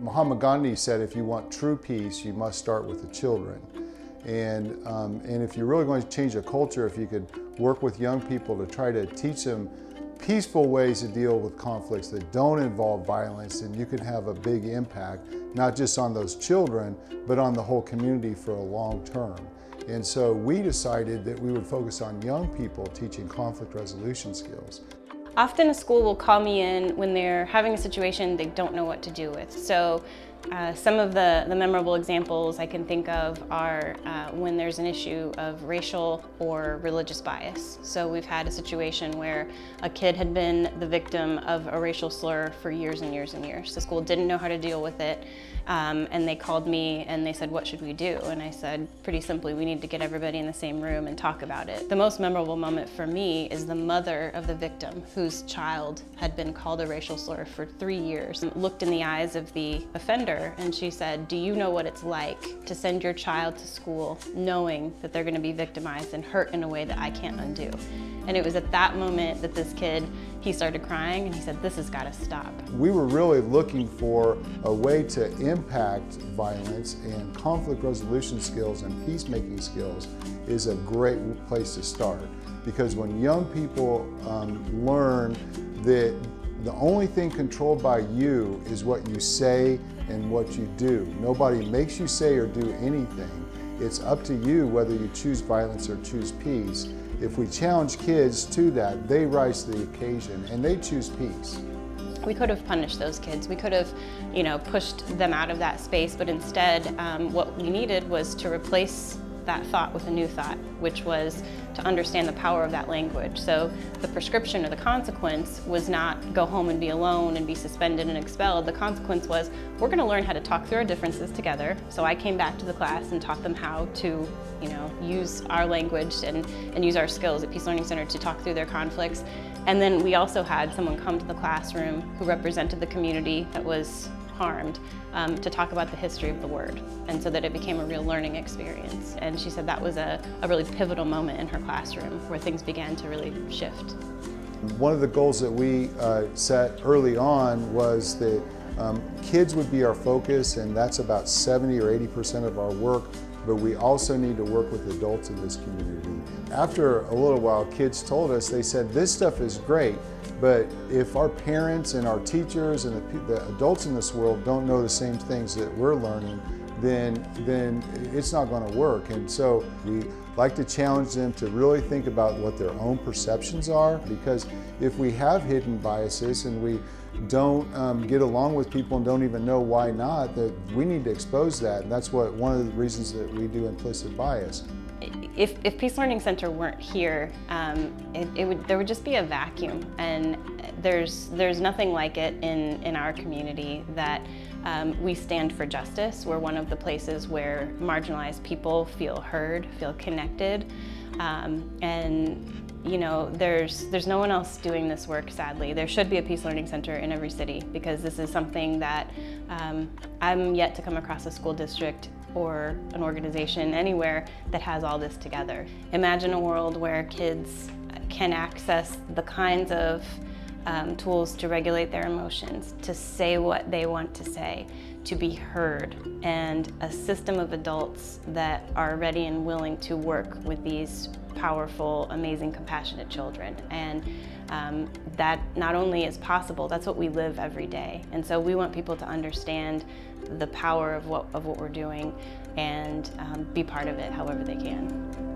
Mahatma Gandhi said, if you want true peace, you must start with the children. And if you're really going to change a culture, if you could work with young people to try to teach them peaceful ways to deal with conflicts that don't involve violence, then you can have a big impact, not just on those children, but on the whole community for a long term. And so we decided that we would focus on young people teaching conflict resolution skills. Often a school will call me in when they're having a situation they don't know what to do with. So some of the memorable examples I can think of are when there's an issue of racial or religious bias. So we've had a situation where a kid had been the victim of a racial slur for years and years and years. The school didn't know how to deal with it, and they called me and they said, what should we do? And I said, pretty simply, we need to get everybody in the same room and talk about it. The most memorable moment for me is the mother of the victim, whose child had been called a racial slur for 3 years, looked in the eyes of the offender and she said, do you know what it's like to send your child to school knowing that they're going to be victimized and hurt in a way that I can't undo? And it was at that moment that this kid, he started crying and he said, this has got to stop. We were really looking for a way to impact violence, and conflict resolution skills and peacemaking skills is a great place to start. Because when young people learn that the only thing controlled by you is what you say and what you do. Nobody makes you say or do anything. It's up to you whether you choose violence or choose peace. If we challenge kids to that, they rise to the occasion and they choose peace. We could have punished those kids. We could have, pushed them out of that space, but instead what we needed was to replace that thought with a new thought, which was to understand the power of that language. So the prescription or the consequence was not go home and be alone and be suspended and expelled. The consequence was we're going to learn how to talk through our differences together. So I came back to the class and taught them how to use our language and use our skills at Peace Learning Center to talk through their conflicts. And then we also had someone come to the classroom who represented the community that was harmed to talk about the history of the word, and so that it became a real learning experience. And she said that was a really pivotal moment in her classroom where things began to really shift. One of the goals that we set early on was that kids would be our focus, and that's about 70 or 80% of our work, but we also need to work with adults in this community. After a little while, kids told us, they said, this stuff is great, but if our parents and our teachers and the adults in this world don't know the same things that we're learning, then it's not going to work. And so we like to challenge them to really think about what their own perceptions are, because if we have hidden biases and we don't get along with people and don't even know why not, that we need to expose that. And that's one of the reasons that we do implicit bias. If Peace Learning Center weren't here, there would just be a vacuum, and there's nothing like it in our community. That we stand for justice. We're one of the places where marginalized people feel heard, feel connected, and there's no one else doing this work, sadly. There should be a Peace Learning Center in every city, because this is something that I'm yet to come across a school district or an organization anywhere that has all this together. Imagine a world where kids can access the kinds of tools to regulate their emotions, to say what they want to say, to be heard, and a system of adults that are ready and willing to work with these powerful, amazing, compassionate children. And that not only is possible, that's what we live every day. And so we want people to understand the power of what we're doing and be part of it however they can.